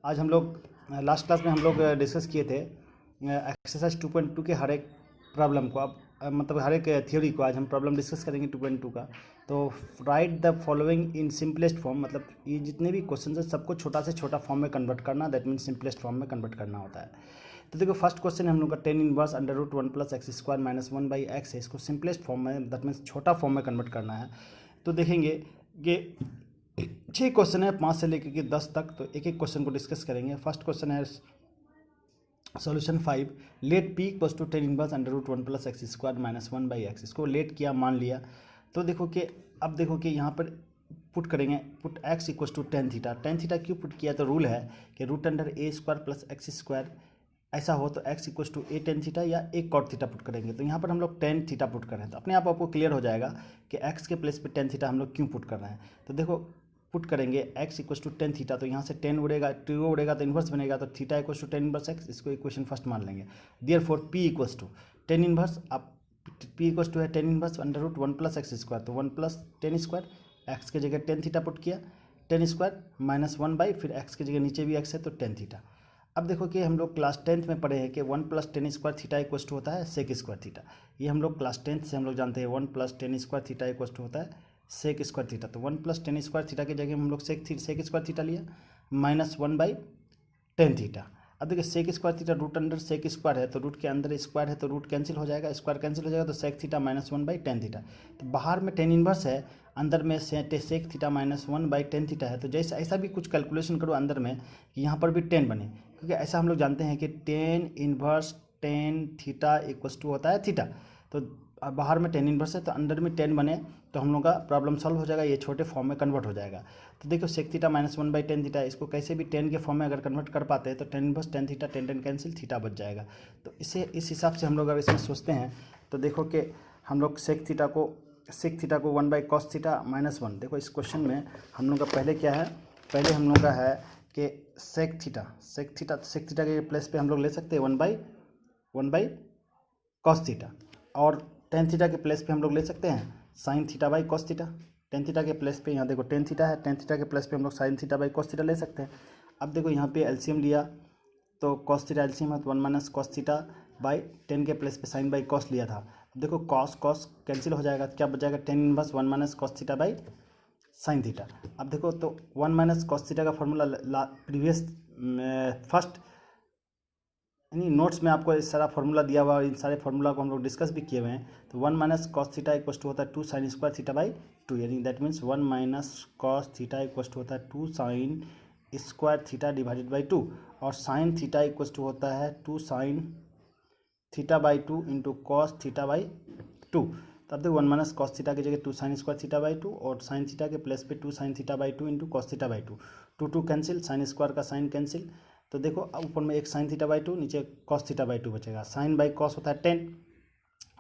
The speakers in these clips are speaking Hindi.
आज हम लोग लास्ट क्लास में हम लोग डिस्कस किए थे एक्सरसाइज 2.2 के हर एक प्रॉब्लम को। अब मतलब हर एक थ्योरी को आज हम प्रॉब्लम डिस्कस करेंगे 2.2 का। तो right the following in simplest form, मतलब ये जितने भी क्वेश्चन है सबको छोटा से छोटा फॉर्म में कन्वर्ट करना, दैट मीन्स सिंपलेस्ट फॉर्म में कन्वर्ट करना होता है। तो देखो फर्स्ट क्वेश्चन हम लोग का tan inverse under root 1 + x² - 1 / x है। इसको सिंपलेस्ट फॉर्म में, दैट मीन्स छोटा फॉर्म में कन्वर्ट करना है। तो देखेंगे कि 6 क्वेश्चन है 5 से लेकर के 10 तक, तो एक एक क्वेश्चन को डिस्कस करेंगे। फर्स्ट क्वेश्चन है solution 5, let p = 10 inverse under root 1 + x² - 1 / x। इसको लेट किया, मान लिया। तो देखो कि अब देखो कि यहाँ पर पुट करेंगे, put x = tan theta. tan theta क्यों पुट किया? तो रूल है कि √a² + x² ऐसा हो तो x = a tan थीटा या a cot थीटा पुट करेंगे। तो यहाँ पर हम लोग tan थीटा पुट कर रहे हैं, तो अपने आप आपको क्लियर हो जाएगा कि x के प्लेस पे tan थीटा हम लोग क्यों पुट कर रहे हैं। तो देखो पुट करेंगे x = tan थीटा, तो यहाँ से tan उड़ेगा, 2 उड़ेगा तो इन्वर्स बनेगा, तो थीटा = tan इनवर्स x। इसको इक्वेशन फर्स्ट मान लेंगे। देयरफॉर p = tan इनवर्स, अब p = है tan inverse under root 1 + x², तो 1 + tan², x की जगह tan थीटा पुट किया, tan² - 1 / फिर x की जगह नीचे भी x है तो tan थीटा। अब देखो कि हम लोग क्लास 10th में पढ़े हैं कि 1 + tan² थीटा = होता है sec² थीटा। ये हम लोग क्लास 10th से हम लोग जानते हैं 1 + tan² थीटा = होता है sec² थीटा। तो 1 + tan² थीटा की जगह हम लोग sec² थीटा लिया -1 / tan थीटा। अब देखिए sec² theta root under sec² है, तो रूट के अंदर स्क्वायर है तो रूट कैंसिल हो जाएगा, स्क्वायर कैंसिल हो जाएगा, तो sec थीटा -1 / tan थीटा। तो बाहर में tan इनवर्स है, अंदर में sec थीटा -1 / tan थीटा है। तो जैसे ऐसा भी कुछ कैलकुलेशन करो अंदर में कि यहाँ पर भी tan बने, क्योंकि ऐसा हम लोग जानते हैं कि tan इनवर्स tan थीटा = होता है थीटा। तो बाहर में tan इनवर्स है तो अंदर में tan बने, तो हम लोग का प्रॉब्लम सॉल्व हो जाएगा, ये छोटे फॉर्म में कन्वर्ट हो जाएगा। तो देखो sec थीटा -1 / tan थीटा, इसको कैसे भी tan के फॉर्म में अगर कन्वर्ट कर पाते हैं तो tan inverse tan theta, tan cancel, theta बच जाएगा। तो इसे इस हिसाब से हम लोग अगर इसमें सोचते हैं तो देखो कि हम लोग sec थीटा को 1 / cos थीटा -1। देखो इस क्वेश्चन में हम लोग का पहले क्या है, पहले हम लोग का है कि sec थीटा के प्लेस पे हम लोग ले सकते हैं 1 / cos थीटा, और tan थीटा के प्लेस पे हम लोग ले सकते हैं sin theta / cos theta. tan theta के प्लेस पे यहाँ देखो tan थीटा है, tan थीटा के प्लेस पे हम लोग sin थीटा / cos थीटा ले सकते हैं। अब देखो यहाँ पे एलसीएम लिया तो cos थीटा एलसीएम है, तो 1 - cos थीटा बाई tan के प्लेस पे sin / cos लिया था। अब देखो cos कैंसिल हो जाएगा, क्या बच जाएगा tan inverse 1 - cos theta by sin theta. अब देखो तो 1 - cos थीटा का फॉर्मूला प्रीवियस फर्स्ट यानी नोट्स में आपको इस सारा फार्मूला दिया हुआ है, इन सारे फार्मूला को हम लोग डिस्कस भी किए हुए हैं। तो 1 - cos थीटा = होता है 2 sin² थीटा बाई 2, यानी दैट मीन्स 1 - cos थीटा = होता है 2 sin² थीटा डिवाइडेड बाई 2, और sin थीटा = होता है 2 sin theta by 2 into cos theta by 2। तब देखो 1 - cos थीटा की जगह 2 sin² थीटा बाई 2, और sin थीटा के प्लेस पे 2 sin theta by 2 into cos theta by 2, 2 cancel, sin² का sin कैंसिल। तो देखो ऊपर में एक sin थीटा बाई 2, नीचे cos थीटा बाई 2 बचेगा। sin बाई cos होता है tan,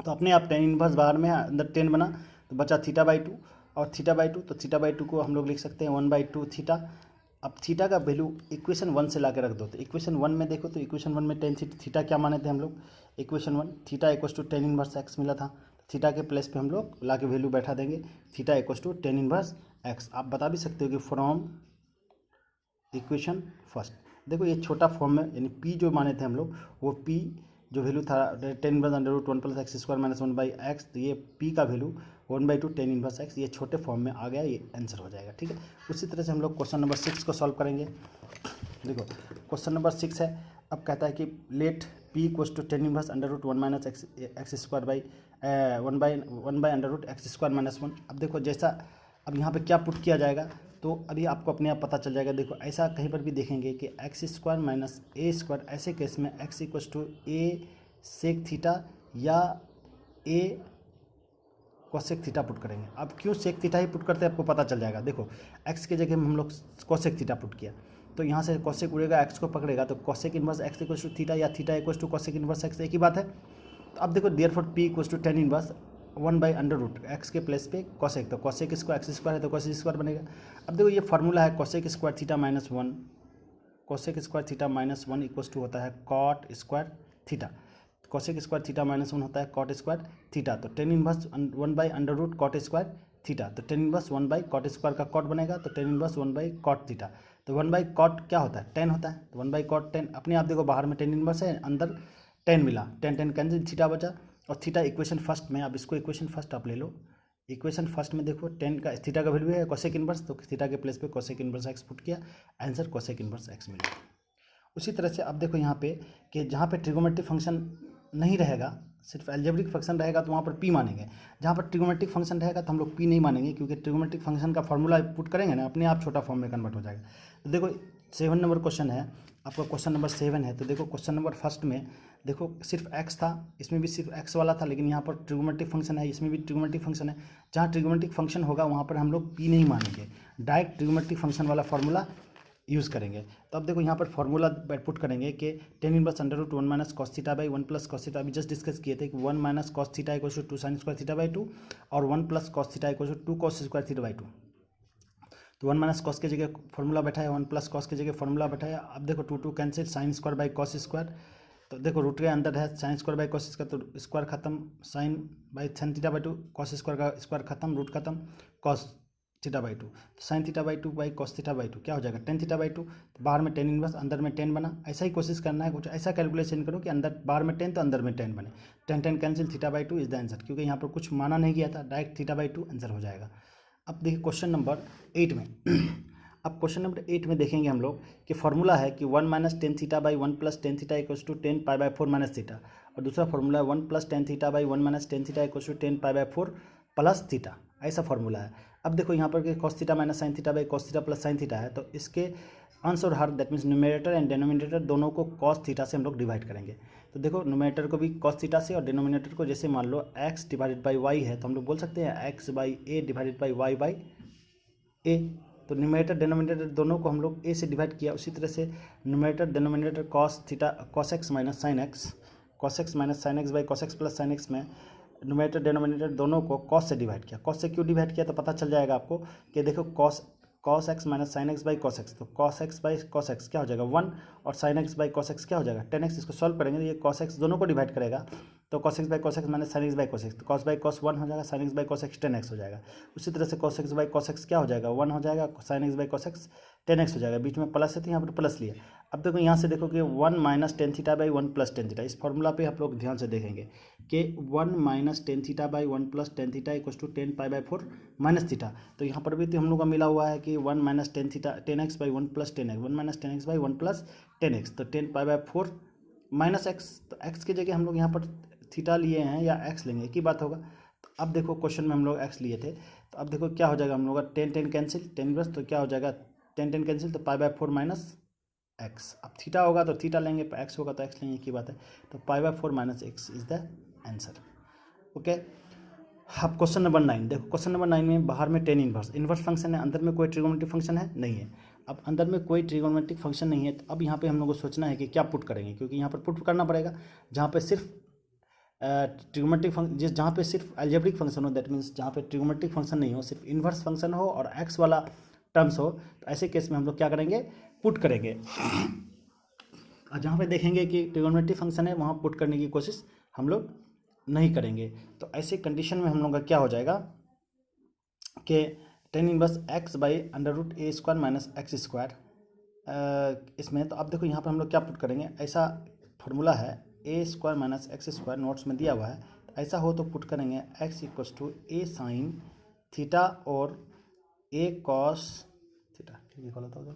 तो अपने आप tan इनवर्स बाहर में अंदर tan बना, तो बचा थीटा बाई 2 और थीटा बाई 2। तो थीटा बाई 2 को हम लोग लिख सकते हैं 1/2 थीटा। अब थीटा का वैल्यू इक्वेशन 1 से ला के रख दो, तो इक्वेशन 1 में देखो, तो इक्वेशन 1 में tan थीटा क्या माने थे हम लोग, equation 1 theta = tan inverse x मिला था। थीटा के प्लेस पे हम लोग ला के वैल्यू बैठा देंगे, थीटा = tan इनवर्स x। आप बता भी सकते हो कि फ्रॉम इक्वेशन फर्स्ट। देखो ये छोटा फॉर्म में, यानी p जो माने थे हम लोग, वो p जो वैल्यू था tan inverse under root 1 + x² - 1 / x, तो ये p का वैल्यू 1/2 tan इनवर्स x, ये छोटे फॉर्म में आ गया, ये आंसर हो जाएगा। ठीक है, उसी तरह से हम लोग क्वेश्चन नंबर 6 को सॉल्व करेंगे। देखो क्वेश्चन नंबर 6 है, अब कहता है कि let p = tan inverse under root 1 - x² by 1 / under root x² - 1। अब देखो जैसा अब यहाँ पे क्या पुट किया जाएगा, तो अभी आपको अपने आप पता चल जाएगा। देखो ऐसा कहीं पर भी देखेंगे कि x² - a², ऐसे केस में x = a sec थीटा या a cosec थीटा पुट करेंगे। अब क्यों sec थीटा ही पुट करते हैं आपको पता चल जाएगा। देखो x की जगह में हम लोग cosec थीटा पुट किया, तो यहाँ से cosec उड़ेगा, x को पकड़ेगा, तो cosec इनवर्स x = थीटा या थीटा = cosec इनवर्स x, एक ही बात है। तो अब देखो therefore p = tan inverse 1 / under root x के प्लेस पे cosec, तो cosec इसको x² है तो cos² बनेगा। अब देखो ये फार्मूला है cosec² थीटा -1, cosec² थीटा -1 = होता है cot² थीटा, cosec² थीटा -1 होता है cot² थीटा। तो tan inverse 1 / under root cot² theta, तो tan इनवर्स 1 / cot² का cot बनेगा, तो tan इनवर्स 1 / cot थीटा। तो 1/cot क्या होता है, 10 होता है। तो 1/cot 10 अपने आप देखो, बाहर में टेन इनवर्स है, अंदर 10 मिला, 10 कैंसिल, थीटा बचा। और थीटा इक्वेशन फर्स्ट में, अब इसको इक्वेशन फर्स्ट आप ले लो। इक्वेशन फर्स्ट में देखो 10 का थीटा का वैल्यू है कोसेक इनवर्स, तो थीटा के प्लेस पे कोसेक इनवर्स एक्स पुट किया, आंसर कोसेक इनवर्स एक्स मिल गया। उसी तरह से अब देखो यहाँ पे कि जहाँ पे ट्रिगोमेट्रिक फंक्शन नहीं रहेगा, सिर्फ एल्जेब्रिक फंक्शन रहेगा, तो वहाँ पर पी मानेंगे। जहाँ पर ट्रिगोमेट्रिक फंक्शन रहेगा तो हम लोग पी नहीं मानेंगे, क्योंकि ट्रिगोमेट्रिक फंक्शन का फॉर्मूला पुट करेंगे ना, अपने आप छोटा फॉर्म में कन्वर्ट हो जाएगा। तो देखो 7 नंबर क्वेश्चन है आपका, क्वेश्चन नंबर 7 है। तो देखो क्वेश्चन नंबर फर्स्ट में देखो सिर्फ एक्स था, इसमें भी सिर्फ एक्स वाला था, लेकिन यहाँ पर ट्रिगोमेट्रिक फंक्शन है, इसमें भी ट्रिगोमेट्रिक फंक्शन है। जहाँ ट्रिगोमेट्रिक फंक्शन होगा वहाँ पर हम लोग पी नहीं मानेंगे, डायरेक्ट ट्रिगोमेट्रिक फंक्शन वाला फॉर्मूला यूज़ करेंगे। तो अब देखो यहाँ पर फॉर्मूला पुट करेंगे कि tan inverse under root 1 minus cos theta by 1 plus cos theta, अभी जस्ट डिस्कस किए थे कि 1 minus cos theta equal to 2 sine square theta by 2, और 1 plus cos theta equal to 2 cos square theta by 2। तो 1 माइनस कॉस की जगह फॉर्मूला बैठाया, 1 प्लस कॉस की जगह फॉर्मूला बैठाया। अब देखो 2 cancel, sine square by cos square, तो देखो रूट के अंदर है sine square by cos square, तो स्क्वायर खत्म, sine by sine theta by 2, cos square का स्क्वायर खत्म, रूट खत्म, cos theta by 2, sine theta by 2 by cos theta by 2 क्या हो जाएगा, टेन थीटा बाई 2। तो बाहर में टेन इनवर्स, अंदर में 10 बना। ऐसा ही कोशिश करना है, कुछ ऐसा कैलकुलेशन करो कि अंदर बाहर में 10 तो अंदर में 10 बने। 10 cancel, theta by 2 is the answer, क्योंकि यहाँ पर कुछ माना नहीं गया था, डायरेक्ट थीटा बाई 2 आंसर हो जाएगा। अब देखिए क्वेश्चन नंबर 8 में अब क्वेश्चन नंबर 8 में देखेंगे हम लोग कि फॉर्मूला है कि 1 minus tan theta by 1 plus tan theta equals to 10 pi by 4 minus theta, और दूसरा फॉर्मूला है 1 plus tan theta by 1 minus tan theta equals to 10 pi by 4 plus theta, ऐसा फॉर्मूला है। अब देखो यहाँ पर कि cos theta minus sine theta by cos theta plus sine theta है, तो इसके अंश और हर, that means numerator and denominator दोनों को कॉस थीटा से हम लोग डिवाइड करेंगे। तो देखो न्यूमरेटर को भी कॉस थीटा से, और डिनोमिनेटर को जैसे मान लो x डिवाइडेड बाई वाई है, तो हम लोग बोल सकते हैं x by a divided by y by a. तो न्यूमरेटर डिनोमिनेटर दोनों को हम लोग a से डिवाइड किया। उसी तरह से numerator denominator cos theta cos x minus sine x, cos x minus sine x by cos x plus sine x में न्यूमरेटर डिनोमिनेटर दोनों को कॉस से डिवाइड किया। कॉस से क्यों डिवाइड किया, तो पता चल जाएगा आपको कि देखो cos x minus sine x by cos x, तो cos x by cos x क्या हो जाएगा 1, और sine x by cos x क्या हो जाएगा 10x। इसको सॉल्व करेंगे तो ये कॉस एक्स दोनों को डिवाइड करेगा, तो cos x by cos x minus sine x by cos x, तो कॉस बाई कॉस 1 हो जाएगा, sign x by cos x 10x हो जाएगा। उसी तरह से cos x by cos x क्या हो जाएगा 1 हो जाएगा, sign x by cos x 10x हो जाएगा, बीच में प्लस है तो यहाँ पर प्लस लिया। अब देखो यहाँ से देखो कि 1 minus tan theta by 1 plus tan theta, इस फॉर्मूला पे आप लोग ध्यान से देखेंगे कि 1 minus tan theta by 1 plus tan theta equals to 10 pi by 4 minus theta. तो यहाँ पर भी तो हम लोग का मिला हुआ है कि 1 minus tan theta 10x by 1 plus 10x, 1 minus 10x by 1 plus 10x, तो 10 पाई बाई 4 माइनस एक्स। तो एक्स की जगह हम लोग यहाँ पर थीटा लिए हैं या एक्स लेंगे, एक ही बात होगा। तो अब देखो क्वेश्चन में हम लोग एक्स लिए थे, तो अब देखो क्या हो जाएगा हम लोग का 10 कैंसिल, 10 प्लस, तो क्या हो जाएगा 10 कैंसिल, तो पाई बाई 4 माइनस एक्स। अब थीटा होगा तो थीटा लेंगे, एक्स होगा तो एक्स लेंगे, की बात है। तो पाई by 4 minus x is the answer. Okay, अब क्वेश्चन नंबर 9 देखो। क्वेश्चन नंबर 9 में बाहर में टेन इनवर्स फंक्शन है, अंदर में कोई ट्रिगोनोमेट्रिक फंक्शन है नहीं है। अब अंदर में कोई ट्रिगोनोमेट्रिक फंक्शन नहीं है, तो अब यहाँ पे हम लोग को सोचना है कि क्या पुट करेंगे, क्योंकि यहाँ पर पुट करना पड़ेगा जहाँ पे सिर्फ ट्रिगोमेट्रिक फंक्शन, जहाँ पे सिर्फ अलजेब्रिक फंक्शन हो, दैट मीन्स जहाँ पे ट्रिगोमेट्रिक फंक्शन नहीं हो, सिर्फ इन्वर्स फंक्शन हो और एक्स वाला टर्म्स हो, तो ऐसे केस में हम लोग क्या करेंगे, पुट करेंगे। और जहाँ पे देखेंगे कि ट्रिगोनोमेट्रिक फंक्शन है वहाँ पुट करने की कोशिश हम लोग नहीं करेंगे। तो ऐसे कंडीशन में हम लोग का क्या हो जाएगा कि tan inverse x by under root a square minus x square इसमें। तो अब देखो यहाँ पर हम लोग क्या पुट करेंगे, ऐसा फॉर्मूला है a square minus x square, notes में दिया हुआ है। तो ऐसा हो तो पुट करेंगे x equals to a sine theta और ए कॉस थीटा, ठीक है खोला था उधर,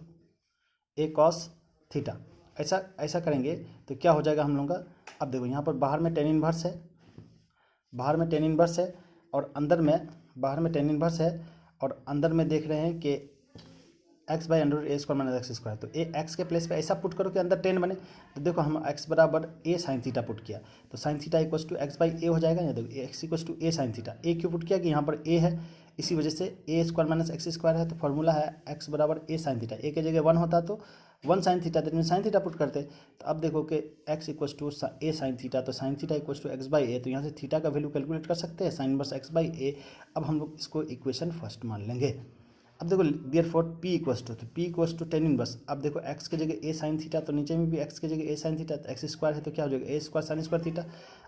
ए कॉस थीटा। ऐसा करेंगे तो क्या हो जाएगा हम लोग का। अब देखो यहाँ पर बाहर में टेन इनवर्स है, बाहर में टेन इनवर्स है, और अंदर में बाहर में टेन इनवर्स है, और अंदर में देख रहे हैं कि x by under A square minus x square. तो ए एक्स के प्लेस पे ऐसा पुट करो कि अंदर 10 बने। तो देखो हम एक्स बराबर ए साइन थीटा पुट किया, तो sine theta equals to x by a हो जाएगा। या देखो x equals to a sine theta, a क्यों पुट किया कि यहाँ पर ए है, इसी वजह से ए स्क्वायर माइनस एक्स स्क्वायर है। तो फॉर्मूला है एक्स बराबर ए साइन थीटा, ए की जगह 1 होता तो 1 sine theta, that mean sine theta put करते। तो अब देखो कि x equals to a sine theta, तो sine theta equals to x by a, तो यहाँ से थीटा का वैल्यू कैलकुलेट कर सकते हैं, साइन बस एक्स बाई ए। अब हम लोग इसको इक्वेशन फर्स्ट मान लेंगे। अब देखो देयरफॉर पी इक्वल्स टू, तो p equals to tan inverse. अब देखो एक्स की जगह ए साइन थीटा, तो नीचे में भी एक्स की जगह ए साइन थीटा, तो एक्स स्क्वायर है तो क्या हो जाएगा ए स्क्वायर साइन स्क्वायर थीटा।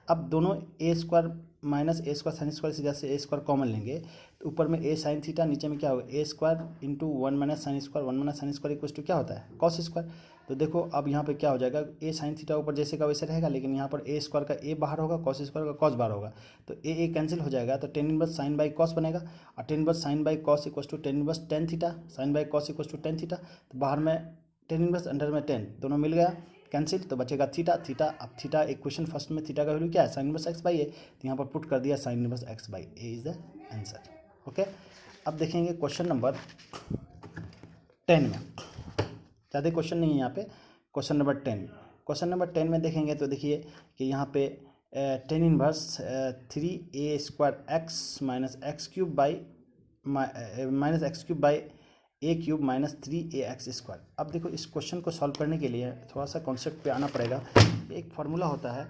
अब दोनों ए स्क्वायर माइनस ए स्क्वायर साइन स्क्वायर, सीधा से ए स्क्वायर कॉमन लेंगे तो ऊपर में ए साइन थीटा, नीचे में क्या होगा a square into 1 minus sine square, 1 minus sine square equal to क्या होता है कॉस स्क्वायर। तो देखो अब यहाँ पे क्या हो जाएगा, ए साइन थीटा ऊपर जैसे का वैसे रहेगा, लेकिन यहाँ पर ए स्क्वायर का ए बाहर होगा, कॉस स्क्वायर का कॉस बाहर होगा, तो ए कैंसिल हो जाएगा, तो tan inverse sine by cos बनेगा, और tan inverse sine by cos equal to tan inverse tan theta, sine by cos equal to tan theta, तो बाहर में टेन इनवर्स अंडर में टेन, दोनों मिल गया कैंसिल, तो बचेगा थीटा। थीटा अब थीटा इक्वेशन फर्स्ट में थीटा का वैल्यू क्या है sine inverse x by a, तो यहाँ पर पुट कर दिया sine inverse x by a is the answer. Okay, अब देखेंगे क्वेश्चन नंबर 10 में, ज़्यादा क्वेश्चन नहीं है यहाँ पे, क्वेश्चन नंबर 10। क्वेश्चन नंबर 10 में देखेंगे तो देखिए कि यहाँ पे tan inverse 3a square x minus x cube by minus x cube by a cube minus 3ax square. अब देखो इस क्वेश्चन को सॉल्व करने के लिए थोड़ा सा कॉन्सेप्ट पे आना पड़ेगा। एक फार्मूला होता है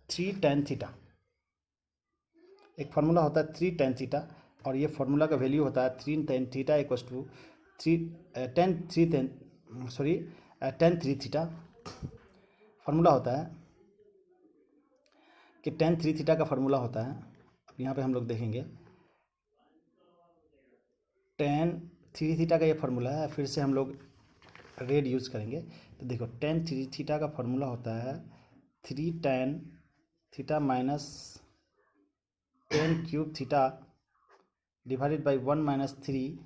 3 tan थीटा, एक फार्मूला होता है 3 tan थीटा, और ये फार्मूला का वैल्यू होता है 3 tan theta equals to 10 3 theta. Formula होता है कि tan 3 थीटा का फार्मूला होता है, अब यहाँ पे हम लोग देखेंगे tan 3 थीटा का ये फार्मूला है, फिर से हम लोग रेड यूज़ करेंगे। तो देखो tan 3 थीटा का फार्मूला होता है 3 tan theta minus 10 cube theta divided by 1 minus 3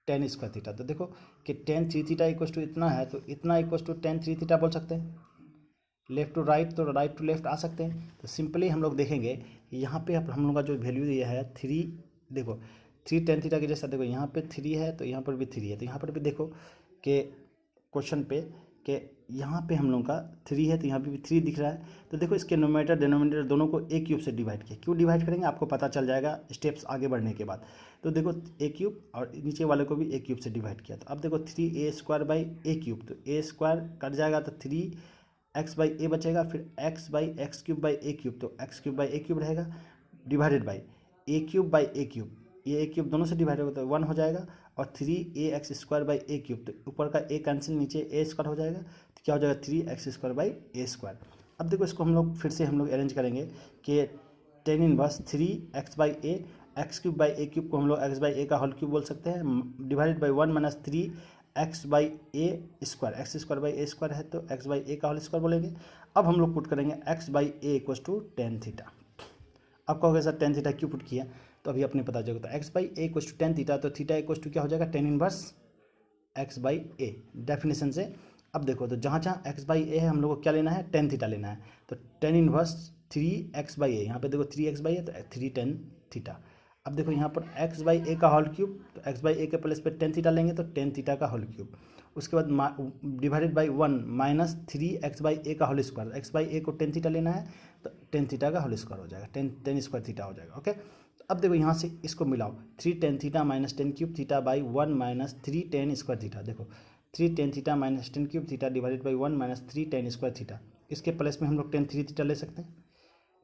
tan square theta. तो देखो कि tan 3 थीटा इक्वल्स टू इतना है, तो इतना इक्वल्स टू tan 3 थीटा बोल सकते हैं, लेफ्ट टू राइट तो राइट टू लेफ्ट आ सकते हैं। तो सिंपली हम लोग देखेंगे यहाँ पे हम लोग का जो वैल्यू दिया है 3, देखो 3 tan थीटा के जैसा, देखो यहाँ पे 3 है तो यहाँ पर भी 3 है, तो यहाँ पर भी देखो कि क्वेश्चन पे कि यहाँ पे हम लोग का 3 है तो यहाँ पे भी 3 दिख रहा है। तो देखो इसके नोमिनेटर डिनोमिनेटर दोनों को ए क्यूब से डिवाइड किया, क्यों डिवाइड करेंगे आपको पता चल जाएगा स्टेप्स आगे बढ़ने के बाद। तो देखो ए क्यूब और नीचे वाले को भी ए क्यूब से डिवाइड किया, तो अब देखो 3a square by a cube, तो ए स्क्वायर कट जाएगा तो 3x बाई ए बचेगा, फिर x by x cube by a cube, तो x cube by a cube रहेगा divided by a cube by a cube, ये ए क्यूब दोनों से डिवाइड होगा तो 1 हो जाएगा, और 3ax square by a cube, तो ऊपर का ए कैंसिल नीचे ए स्क्वायर हो जाएगा, तो क्या हो जाएगा 3x square by A square. अब देखो इसको हम लोग फिर से हम लोग अरेंज करेंगे कि tan inverse 3x by A, x cube by a cube को हम लोग x बाई ए का होल क्यूब बोल सकते हैं, divided by 1 minus 3x by A square, x square by A square है तो x बाई ए का होल स्क्वायर बोलेंगे। अब हम लोग पुट करेंगे x by a equal to tan theta. अब कहोगे सर टेन थीटा क्यों पुट किया, तो अभी अपने पता चलेगा, तो x by a equal to tan theta, तो थीटा इक्वल टू क्या हो जाएगा tan inverse x by a definition से। अब देखो तो जहाँ जहाँ x बाई ए है हम लोग को क्या लेना है टेन थीटा लेना है, तो टेन इनवर्स 3x बाई ए, यहाँ पे देखो 3x बाई ए तो 3 टेन थीटा। अब देखो यहाँ पर x बाई ए का होल क्यूब, तो x बाई ए के प्लेस पे टेन थीटा लेंगे तो टेन थीटा का होल क्यूब, उसके बाद divided by 1 minus 3x by a का whole square, x by a को टेन थीटा लेना है तो टेन थीटा का होल स्क्वायर हो जाएगा, टेन स्क्वायर थीटा हो जाएगा। ओके, अब देखो यहाँ से इसको मिलाओ 3 tan theta minus 10 cube theta by 1 minus 3 tan square theta, देखो 3 tan theta minus 10 cube theta divided by 1 minus 3 tan square theta, इसके प्लस में हम लोग tan 3 थीटा ले सकते हैं,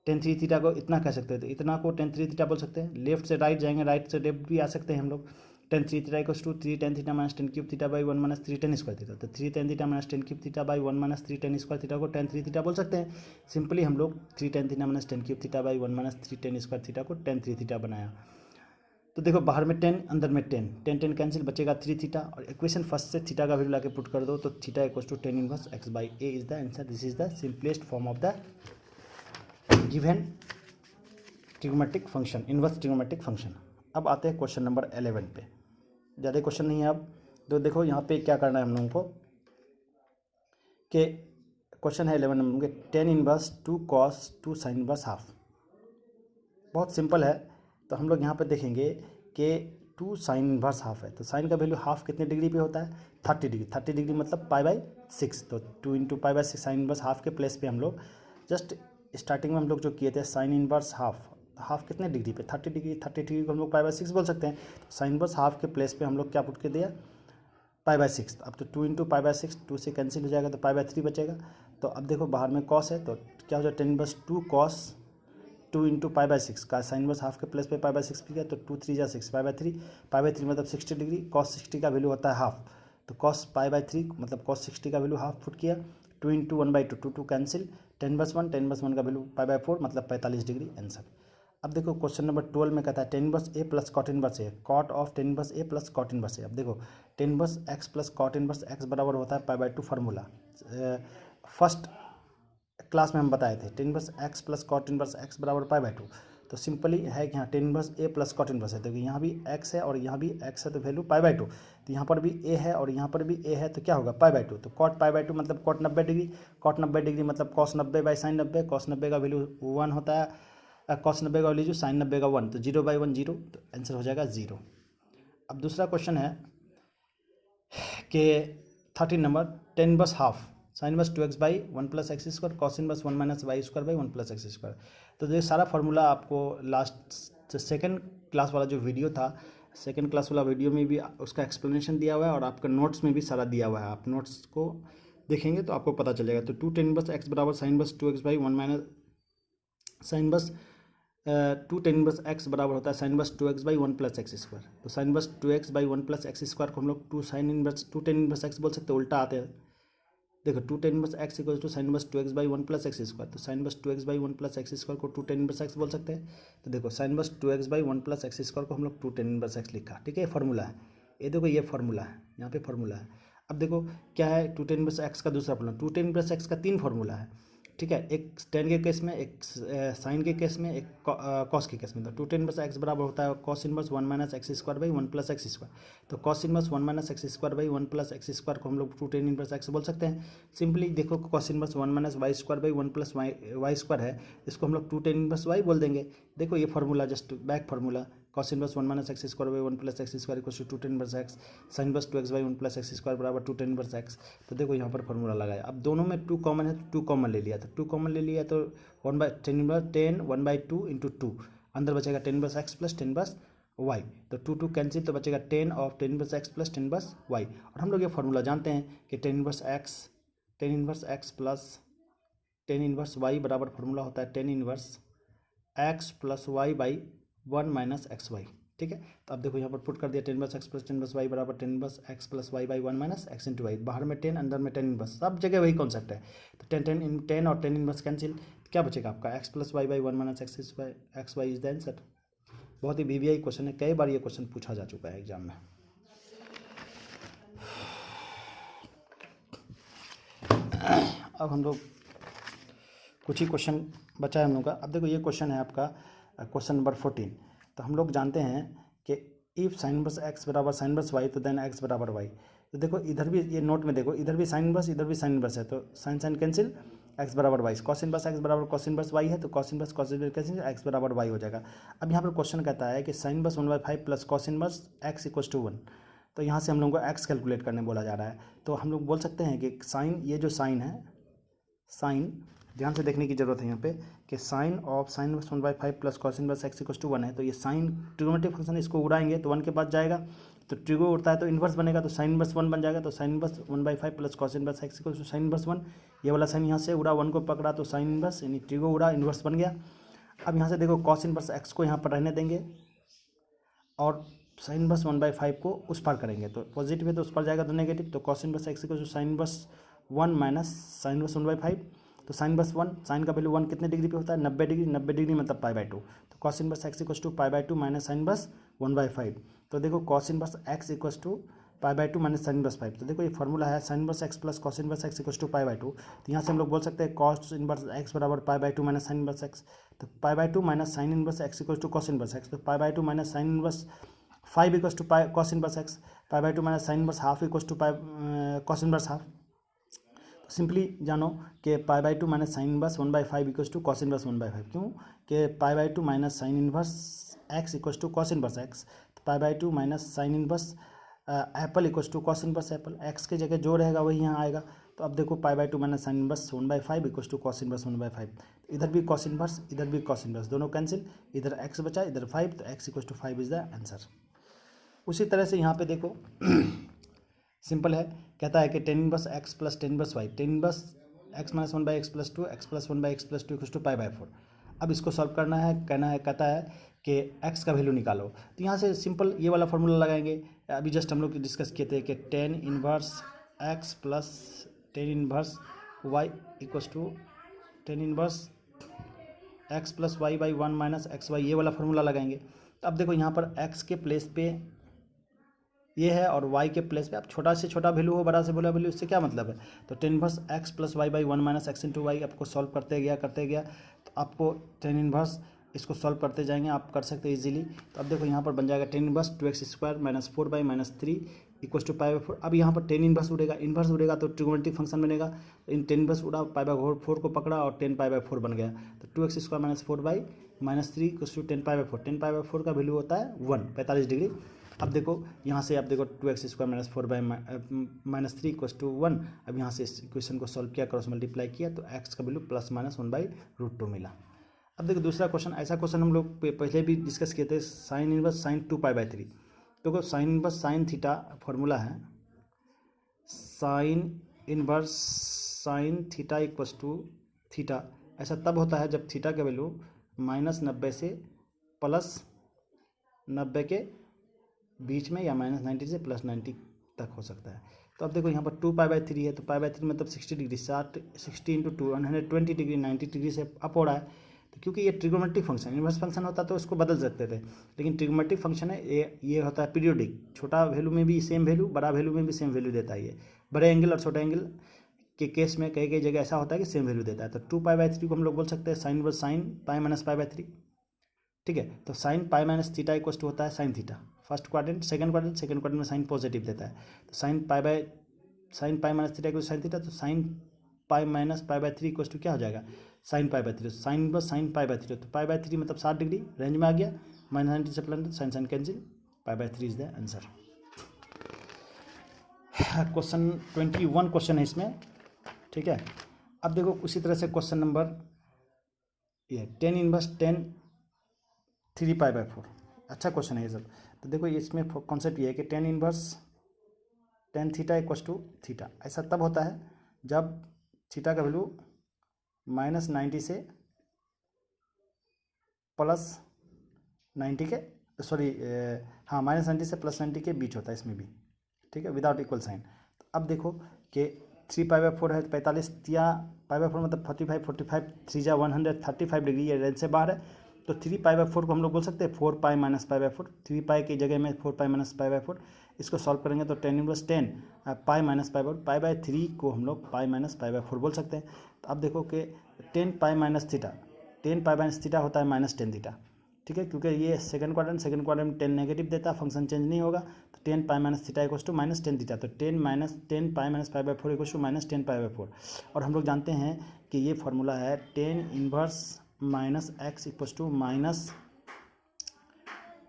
tan 3 थीटा को इतना कह सकते हैं, तो इतना को tan 3 थीटा बोल सकते हैं, लेफ्ट से राइट जाएंगे राइट से लेफ्ट भी आ सकते हैं हम लोग। tan 3 theta equals to 3 tan theta minus 10 cube theta by 1 minus 3 tan square theta, तो 3 tan theta minus 10 cube theta by 1 minus 3 tan square theta को tan 3 थीटा बोल सकते हैं। सिंपली हम लोग 3 tan theta minus 10 cube theta by 1 minus 3 tan square theta को tan 3 थीटा बनाया। तो देखो बाहर में 10 अंदर में 10 कैंसिल बचेगा 3 थीटा, और इक्वेशन फर्स्ट से थीटा का वैल्यू लाके पुट कर दो तो theta equals to tan inverse x by a is the answer. This is the simplest form of the given trigonometric function, inverse trigonometric function. अब आते हैं क्वेश्चन नंबर 11 पे, ज़्यादा क्वेश्चन नहीं है। अब तो देखो यहाँ पे क्या करना है हम लोगों को कि क्वेश्चन है 11 नंबर के tan inverse 2 cos 2 sin inverse half, बहुत सिंपल है। तो हम लोग यहाँ पे देखेंगे कि 2 sin इनवर्स हाफ है, तो साइन का वैल्यू हाफ कितने डिग्री पे होता है 30 डिग्री, 30 डिग्री मतलब पाई बाई 6, तो 2 into pi by 6 sine inverse half के प्लेस पे हम लोग जस्ट स्टार्टिंग में हम लोग जो किए थे साइन इनवर्स हाफ कितने डिग्री पे 30 डिग्री, 30 डिग्री को हम लोग पाई बाई 6 बोल सकते हैं। तो साइन इनवर्स हाफ के प्लेस पे हम लोग क्या पुट के दिया पाई बाई 6, अब तो 2 इंटू पाई बाई 6 2 से कैंसिल हो जाएगा तो पाई बाई 3 बचेगा। तो अब देखो बाहर में कॉस है तो क्या हो जाएगा tan inverse 2 cos 2 into pi by 6 का साइन इनवर्स हाफ के प्लेस पे पाई बाई 6 भी गया, तो 2 3 जा 6 पाई बाई 3 मतलब 60 डिग्री, कॉस 60 का वैल्यू होता है हाफ, तो कॉस पाई बाई 3 मतलब कॉस 60 का वैल्यू हाफ फुट किया, 2 इंटू 1 बाई 2 2 कैंसिल, 10/1 का वैल्यू π/4 मतलब 45 डिग्री आंसर। अब देखो क्वेश्चन नंबर 12 में कहता है tan inverse A plus cot inverse A, cot of tan inverse A plus cot inverse A। अब देखो tan inverse x plus cot inverse x बराबर होता है π/2 फार्मूला फर्स्ट क्लास में हम बताए थे। tan inverse x plus cot inverse x बराबर π/2। तो सिंपली है कि यहाँ tan inverse A plus cot inverse है, तो यहाँ भी x है और यहाँ भी x है तो वैल्यू π/2। तो यहाँ पर भी A है और यहाँ पर भी A है तो क्या होगा π/2। तो cot π/2 मतलब cot 90 डिग्री, cot 90 डिग्री मतलब cos 90/sin 90, cos 90 का वैल्यू 1 होता है, cos 90 का वैल्यू sin 90 का 1, तो 0/1 0, तो आंसर हो जाएगा 0। अब दूसरा क्वेश्चन है कि 13 number tan inverse half sin inverse 2x/1 + x² cos inverse 1 - y² 1 + x²। तो ये सारा फार्मूला आपको लास्ट सेकंड क्लास वाला जो वीडियो था, सेकंड क्लास वाला वीडियो में भी उसका एक्सप्लेनेशन दिया हुआ है और आपका नोट्स में भी सारा दिया हुआ है। आप नोट्स को देखेंगे तो आपको पता चलेगा। तो 2 tan इनवर्स x बराबर sin inverse 2x/1 - sin inverse 2 tan inverse x बराबर होता है sin इनवर्स 2x/1 + x²। तो sin इनवर्स 2x/1 + x² को हम लोग 2 tan इनवर्स x बोल सकते हैं, उल्टा आते हैं। देखो 2 tan inverse x equal to sin inverse 2x/1 + x²। तो sin इनवर्स 2x/1 + x² को 2 tan इनवर्स x बोल सकते हैं। तो देखो sin इनवर्स 2x/1 + x² को हम लोग 2 tan इनवर्स x लिखा, ठीक है। ये फार्मूला है, ये देखो ये फार्मूला है, यहाँ पे फार्मूला है। अब देखो क्या है 2 tan इनवर्स x का दूसरा फार्मूला, 2 tan इनवर्स x का 3 फार्मूला है, ठीक है। एक tan के केस में, एक साइन के केस में, एक कॉस के केस में। तो 2 tan इनवर्स x बराबर होता है cos इनवर्स 1 - x² 1 + x²। तो cos इनवर्स 1 - x² 1 + x² को हम लोग 2 tan इनवर्स x बोल सकते हैं। सिंपली देखो cos इनवर्स 1 - y² 1 + y² है, इसको हम लोग 2 tan इनवर्स y बोल देंगे। देखो ये formula just back formula, cos inverse 1 - x² 1 + x² = 2 tan inverse x, sin inverse 2x/1 + x² बराबर 2 tan इनवर्स x। तो देखो यहाँ पर फार्मूला लगाया। अब दोनों में 2 कॉमन है तो 2 कॉमन ले लिया, तो 2 कॉमन ले लिया तो 1/10 1/2 × 2 अंदर बचेगा tan inverse x plus tan inverse y। तो 2 कैंसिल, तो बचेगा tan of tan inverse x plus tan inverse y। और हम लोग ये फार्मूला जानते हैं कि tan inverse x plus tan inverse y बराबर फार्मूला होता है tan inverse x plus y/1 - xy, ठीक है। तो अब देखो यहाँ पर पुट कर दिया tan inverse x plus tan inverse y बराबर tan inverse x plus y/1 - x × y। बाहर में tan, अंदर में tan इनवर्स, सब जगह वही कॉन्सेप्ट है। तो tan और tan इनवर्स कैंसिल, क्या बचेगा आपका x plus y/1 - xy is the answer. बहुत ही VVI क्वेश्चन है, कई बार ये क्वेश्चन पूछा जा चुका है एग्जाम में। अब हम लोग कुछ ही क्वेश्चन बचा है हम लोग का। अब देखो ये क्वेश्चन है आपका क्वेश्चन नंबर 14। तो हम लोग जानते हैं कि इफ sin इनवर्स x बराबर sin इनवर्स y तो देन x बराबर y। तो देखो इधर भी ये नोट में देखो, इधर भी sin इनवर्स, इधर भी sin इनवर्स है, तो sin कैंसिल, x बराबर y। cos इनवर्स x बराबर cos इनवर्स y है, तो cos इनवर्स कैंसिल, x बराबर y हो जाएगा। अब यहाँ पर क्वेश्चन कहता है कि sin inverse 1/5 plus cos inverse x = 1। तो यहाँ से हम लोग को x कैलकुलेट करने बोला जा रहा है। तो हम लोग बोल सकते हैं कि साइन, ये जो साइन है, साइन ध्यान से देखने की जरूरत है यहाँ पे कि sine of sin inverse 1/5 plus cos inverse x = 1 है। तो ये साइन ट्रिगोनोमेट्रिक फंक्शन, इसको उड़ाएंगे तो 1 के पास जाएगा, तो ट्रिगो उड़ता है तो इन्वर्स बनेगा, तो sin इनवर्स 1 बन जाएगा। तो sin inverse 1/5 plus cos inverse x = sin inverse 1। ये वाला साइन यहाँ से उड़ा, 1 को पकड़ा तो sin इनवर्स यानी ट्रिगो उड़ा, इन्वर्स बन गया। अब यहाँ से देखो cos इनवर्स x को यहाँ पर रहने देंगे और sin इनवर्स 1/5 को उस पार करेंगे, तो पॉजिटिव है तो उस पर जाएगा तो नेगेटिव। तो cos inverse x = sin inverse 1 minus sin inverse 1/5। तो sin इनवर्स 1, साइन का वैल्यू 1 कितने डिग्री पे होता है, 90 डिग्री, 90 डिग्री मतलब π/2। तो cos inverse x = π/2 minus sin inverse 1/5। तो देखो cos inverse x = π/2 minus sin inverse 5। तो देखो ये फार्मूला है sin inverse x plus cos inverse x = π/2। तो यहाँ से हम लोग बोल सकते हैं cos इनवर्स x बराबर π/2 माइनस sin इनवर्स x। तो π/2 minus sin inverse x = cos inverse x। तो π/2 minus sin inverse 5 = cos inverse x। π/2 minus sin inverse half = cos inverse half. तो सिंपली जानो कि π/2 minus sin inverse 1/5 = cos inverse 1/5। क्यों कि π/2 minus sin inverse x = cos inverse x। तो π/2 minus sin inverse apple = cos inverse apple, x की जगह जो रहेगा वही यहाँ आएगा। तो अब देखो π/2 minus sin inverse 1/5 = cos inverse 1/5। इधर भी cos इनवर्स, इधर भी cos इनवर्स, दोनों कैंसिल, इधर x बचा, इधर 5, तो x = 5 इज द आंसर। उसी तरह से यहाँ पे देखो सिंपल है, कहता है कि tan inverse x plus tan inverse y, tan inverse x - 1/x + 2, x + 1/x + 2 = π/4। अब इसको सॉल्व करना है, कहता है कि x का वैल्यू निकालो। तो यहाँ से सिंपल ये वाला फार्मूला लगाएंगे, अभी जस्ट हम लोग डिस्कस किए थे कि tan inverse x plus tan inverse y = tan inverse x plus y by one minus x y, ये वाला फार्मूला लगाएंगे। अब देखो यहाँ पर एक्स के प्लेस पे ये है और वाई के प्लेस पे आप छोटा से छोटा वैल्यू हो बड़ा से बड़ा वैल्यू, इससे क्या मतलब है। तो tan inverse x plus y by one minus x into y आपको सॉल्व करते गया तो आपको टेन इनवर्स इसको सॉल्व करते जाएंगे, आप कर सकते हैं इजीली। तो अब देखो यहाँ पर बन जाएगा tan inverse 2x² minus 4 minus 3 equal to pi by 4। अब यहाँ पर टेन इनवर्स उड़ेगा तो ट्रिगोनोमेट्रिक फंक्शन बनेगा। इन टेन इनवर्स उड़ा, पाई बाई 4 को पकड़ा और 10 पाई बाई 4 बन गया। तो 2x² minus 4 minus 3 equal to 10 pi by 4। 10 pi by 4 का वैल्यू होता है 1, 45 डिग्री। अब देखो यहाँ से आप देखो 2x² minus 4 minus 3 equal to 1। अब यहाँ से इस इक्वेशन को सॉल्व किया, क्रॉस मल्टीप्लाई किया तो x का वैल्यू प्लस माइनस 1/√2 मिला। अब देखो दूसरा क्वेश्चन, ऐसा क्वेश्चन हम लोग पहले भी डिस्कस किए थे, साइन इनवर्स साइन 2π/3। देखो sine inverse sine theta formula है, sine inverse sine theta equals to theta. ऐसा तब होता है जब थीटा का वैल्यू -90 से +90 के बीच में या -90 से +90 तक हो सकता है। तो अब देखो यहाँ पर 2π/3 है, तो π/3 मतलब 60 डिग्री, 60 इंटू 2 120 डिग्री, 90 डिग्री से अप हो रहा है। तो क्योंकि ये ट्रिगोनोमेट्रिक फंक्शन, इनवर्स फंक्शन होता तो इसको बदल सकते थे, लेकिन ट्रिगोनोमेट्रिक फंक्शन है, ये होता है पीरियोडिक। छोटा वैल्यू में भी सेम वैल्यू, बड़ा वैल्यू में भी सेम वैल्यू देता है। ये बड़े एंगल और छोटे एंगल के केस में कई जगह ऐसा होता है कि सेम वैल्यू देता है। तो 2π/3 को हम लोग बोल सकते हैं sine inverse sine pi minus π/3। ठीक है, तो sine pi minus theta equal to होता है sine theta. First quadrant, second quadrant में साइन पॉजिटिव देता है। तो sine pi minus theta equal sine theta, तो sine pi minus π/3 equal to क्या हो जाएगा, साइन π/3। साइन इनवर्स साइन π/3, तो π/3 मतलब 60 डिग्री रेंज में आ गया, -90 से plus sine sine cancel, π/3 is the answer. Question 21 question है इसमें। ठीक है, अब देखो उसी तरह से क्वेश्चन नंबर ये 10 इनवर्स 10 3π/4। अच्छा क्वेश्चन है ये सब। तो देखो इसमें कॉन्सेप्ट ये है कि 10 inverse 10 theta equal to theta. ऐसा तब होता है जब थीटा का वैल्यू -90 से +90 के -90 से +90 के बीच होता है इसमें भी। ठीक है, विदाउट इक्वल साइन। तो अब देखो कि 3π/4 है, 45 या π/4 मतलब 45 3 जा 135 डिग्री, ये रेंज से बाहर है। तो 3π/4 को हम लोग बोल सकते हैं 4π माइनस π/4। 3π की जगह में 4π माइनस π/4, इसको सॉल्व करेंगे तो 10 इनवर्स 10 पाई माइनस π/4, π/3 को हम लोग पाई माइनस π/4 बोल सकते हैं। तो अब देखो कि 10 pi minus theta, 10 pi minus theta होता है -10 थीटा। ठीक है, क्योंकि ये सेकंड क्वाड्रेंट में 10 नेगेटिव देता है, फंक्शन चेंज नहीं होगा। तो 10 pi minus theta equal to -10 theta, तो 10 पाई माइनस π/4 इक्वल टू -10 π/4। और हम लोग जानते हैं कि ये फार्मूला है 10 inverse minus x equal to minus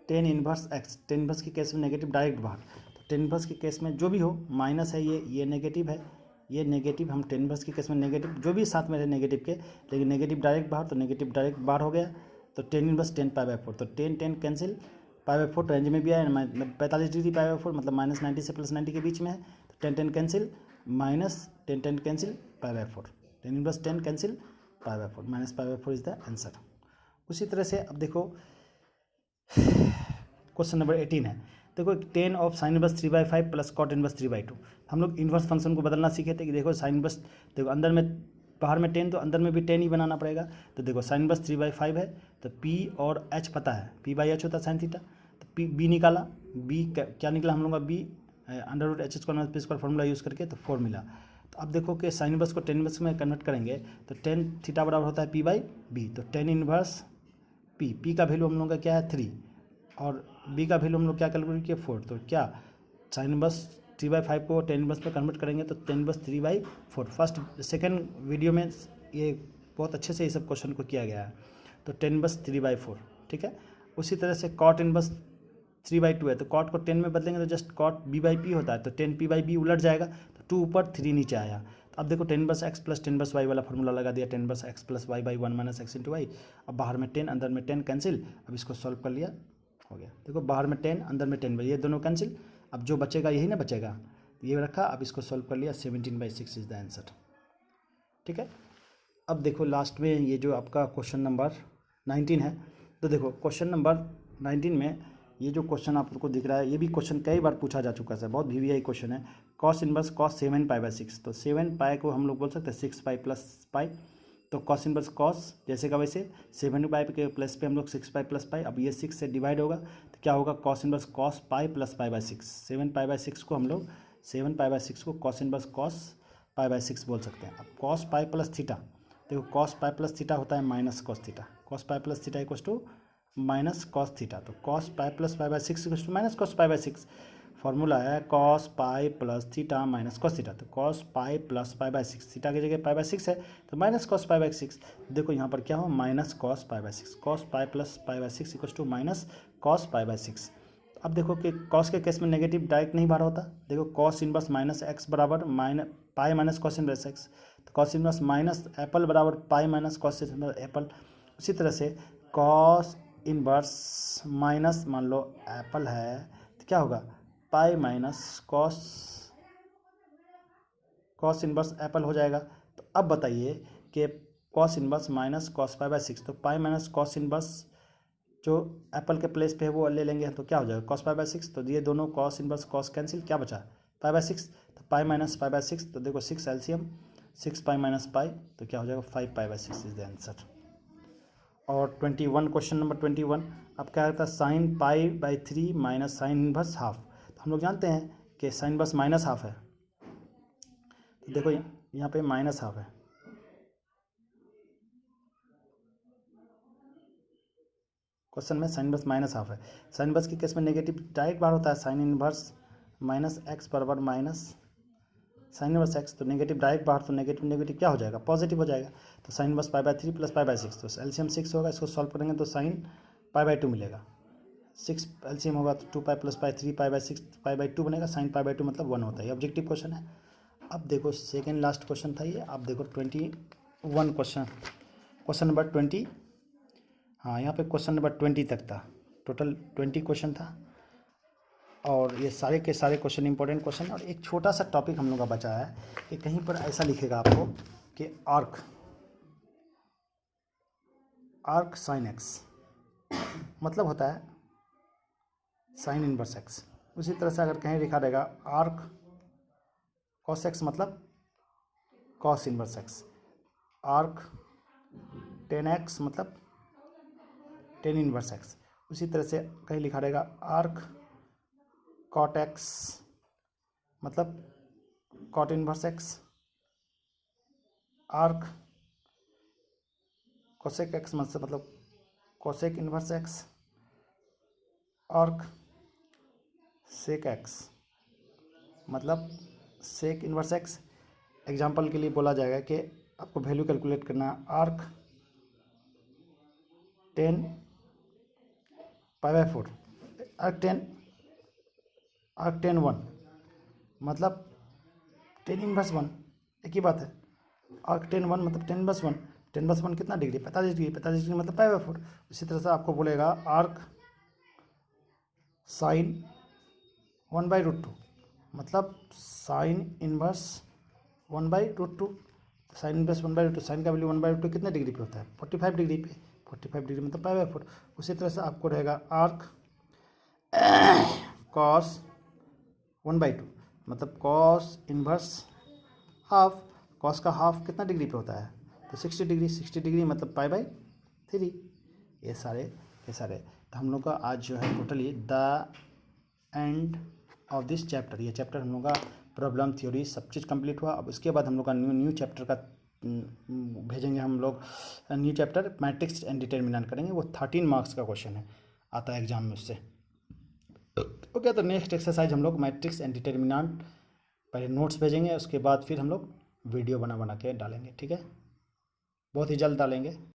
10 inverse x. 10 inverse के केस में नेगेटिव डायरेक्ट बाहर, तो 10 इनवर्स के केस में जो भी हो माइनस है, ये नेगेटिव है, ये नेगेटिव, हम 10 इनवर्स के केस में नेगेटिव जो भी साथ में रहे नेगेटिव के, लेकिन नेगेटिव डायरेक्ट बाहर, तो नेगेटिव डायरेक्ट बाहर हो गया। तो 10 इनवर्स 10 π/4, तो 10 कैंसिल, π/4 रेंज में भी आया, 45 डिग्री π/4 मतलब -90 से +90 के बीच में है। तो 10 cancel, -10 cancel, π/4, 10 inverse 10 cancel, π/4, -π/4 is the answer. उसी तरह से अब देखो क्वेश्चन नंबर 18 है। देखो 10 of sine inverse 3/5 plus cot inverse 3/2। हम लोग इनवर्स फंक्शन को बदलना सीखे थे कि देखो साइन इनवर्स, देखो अंदर में बाहर में 10 तो अंदर में भी 10 ही बनाना पड़ेगा। तो देखो साइन इनवर्स 3/5 है, तो P और H पता है, P/H होता है साइन थीटा। तो B निकाला, B क्या निकला हम लोग का, B √h² फार्मूला यूज़ करके तो 4 मिला। तो अब देखो कि साइन इनवर्स को 10 इनवर्स में कन्वर्ट करेंगे तो 10 थीटा बराबर होता है P/B। तो 10 इनवर्स P का वैल्यू हम लोग का क्या है 3, और B का वैल्यू हम लोग क्या कैलकुलेट किया 4। तो क्या साइन इनवर्स 3/5 को 10 इनवर्स में कन्वर्ट करेंगे तो 10 इनवर्स 3/4। फर्स्ट सेकंड वीडियो में ये बहुत अच्छे से ये सब क्वेश्चन को किया गया है। तो 10 इनवर्स 3/4। ठीक है, उसी तरह से कॉट इनवर्स 3/2 है, तो कॉट को 10 में बदलेंगे तो जस्ट कॉट B/P होता है, तो 10 P/B उलट जाएगा, तो 2 ऊपर 3 नीचे आया। तो अब देखो 10 inverse x plus 10 inverse y वाला फार्मूला लगा दिया, 10 inverse x plus y by 1 minus x into y. अब बाहर में 10 अंदर में 10 कैंसिल, अब इसको सॉल्व कर लिया, हो गया। देखो बाहर में 10 अंदर में 10, ये दोनों कैंसिल, अब जो बचेगा यही ना बचेगा, ये रखा, अब इसको सॉल्व कर लिया, 17/6 इज द आंसर। ठीक है, अब देखो लास्ट में ये जो आपका क्वेश्चन नंबर 19 है। तो देखो क्वेश्चन नंबर 19 में ये जो क्वेश्चन आपको दिख रहा है, ये भी क्वेश्चन कई बार पूछा जा चुका है, बहुत VVI क्वेश्चन है। cos इनवर्स cos 7π/6, तो 7π को हम लोग बोल सकते हैं 6π + π। तो कॉस इनवर्स कॉस जैसे का वैसे 7 पाई के प्लस पे हम लोग 6 पाई प्लस पाई, अब ये 6 से डिवाइड होगा तो क्या होगा cos inverse cos pi plus pi by 6। 7 pi by 6 को हम लोग 7 पाई बाई 6 को cos inverse cos pi by 6 बोल सकते हैं। अब कॉस पाई प्लस थीटा, देखो कॉस पाई प्लस थीटा होता है minus cos theta, cos pi plus theta equals to minus cos theta, तो cos pi plus pi by 6 equals to minus cos pi by 6। Formula है cos pi plus theta minus cos theta, तो cos pi plus pi by 6, theta की जगह पाई बाई 6 है तो माइनस कॉस पाई बाई 6। देखो यहाँ पर क्या हो minus cos pi by 6, cos pi plus pi by 6 equals to minus cos pi by 6। अब देखो कि कॉस के केस में नेगेटिव डायरेक्ट नहीं बाहर होता, देखो कॉस इनवर्स माइनस एक्स बराबर pi minus cos inverse x, तो कॉस इनवर्स माइनस एप्पल बराबर pi minus cos inverse Apple. उसी तरह से कॉस इनवर्स माइनस मान लो एप्पल है तो क्या होगा pi minus cos inverse Apple हो जाएगा। तो अब बताइए कि cos inverse minus cos pi by 6, तो पाई माइनस कॉस इनवर्स जो एप्पल के प्लेस पे है वो ले लेंगे तो क्या हो जाएगा कॉस पाई बाई 6, तो ये दोनों कॉस इनवर्स कॉस कैंसिल, क्या बचा पाई बाई 6, तो पाई माइनस पाई बाई 6, तो देखो 6 एलसीएम 6 पाई माइनस पाई तो क्या हो जाएगा 5 पाई बाई 6 इज द आंसर। और 21 क्वेश्चन नंबर 21 अब क्या रहता है sine pi by 3 minus sine inverse half. तो हम लोग जानते हैं कि साइन इनवर्स माइनस हाफ है, तो देखो यहाँ पे माइनस हाफ है, क्वेश्चन में साइन इनवर्स माइनस हाफ है। साइन इनवर्स के केस में नेगेटिव डायरेक्ट बार होता है, साइन इनवर्स माइनस एक्स बराबर माइनस साइन इनवर्स एक्स, तो नेगेटिव डायरेक्ट बाहर तो नेगेटिव नेगेटिव क्या हो जाएगा पॉजिटिव हो जाएगा, तो sine inverse pi by 3 plus pi by 6, तो एलसीएम 6 होगा, इसको सॉल्व करेंगे तो साइन पाई बाई 2 मिलेगा, 6 एलसीएम होगा तो 2 पाई plus pi 3 pi by 6 pi by 2 बनेगा, साइन पाई बाई 2 मतलब 1 होता है। ऑब्जेक्टिव क्वेश्चन है। अब देखो सेकेंड लास्ट क्वेश्चन था ये, अब देखो 21 क्वेश्चन नंबर 20, हाँ यहाँ पे क्वेश्चन नंबर 20 तक था, टोटल 20 क्वेश्चन था और ये सारे के सारे क्वेश्चन इंपॉर्टेंट क्वेश्चन। और एक छोटा सा टॉपिक हम लोग का बचा है कि कहीं पर ऐसा लिखेगा आपको कि आर्क साइन एक्स मतलब होता है साइन इनवर्स एक्स। उसी तरह से अगर कहीं लिखा रहेगा आर्क कॉस एक्स मतलब cos inverse x, arc tan x मतलब टेन इनवर्स एक्स। उसी तरह से कहीं लिखा रहेगा आर्क कॉट एक्स मतलब cot inverse x, arc cosec x मतलब cosec inverse x, arc sec x मतलब सेक इनवर्स एक्स। एग्जाम्पल के लिए बोला जाएगा कि आपको वैल्यू कैलकुलेट करना, आर्क 10 पाई बाई 4, आर्क 10 1 मतलब 10 इनवर्स 1, एक ही बात है। आर्क 10 1 मतलब 10 इनवर्स 1, 10 इनवर्स 1 कितना डिग्री 45 डिग्री, 45 डिग्री मतलब पाई बाई 4। इसी तरह से आपको बोलेगा आर्क साइन 1/√2 मतलब sine inverse 1/√2, sine inverse 1/√2, sine का वैल्यू 1/√2 कितने डिग्री पे होता है 45 डिग्री पे, 45 डिग्री मतलब पाई बाई 4। उसी तरह से आपको रहेगा आर्क कॉस 1/2 मतलब कॉस इनवर्स हाफ, कॉस का हाफ कितना डिग्री पे होता है तो 60 डिग्री, 60 डिग्री मतलब पाई बाई 3। ये सारे तो हम लोग का आज जो है totally the end of this chapter, ये चैप्टर हम लोग का प्रॉब्लम थ्योरी सब चीज़ कंप्लीट हुआ। अब उसके बाद हम लोग का न्यू चैप्टर का भेजेंगे हम लोग, new chapter matrix and determinant करेंगे, वो 13 मार्क्स का क्वेश्चन है आता है एग्जाम में उससे। ओके, तो नेक्स्ट एक्सरसाइज हम लोग मैट्रिक्स एंड डिटर्मिनेंट पहले नोट्स भेजेंगे, उसके बाद फिर हम लोग वीडियो बना के डालेंगे, ठीक है, बहुत ही जल्द डालेंगे।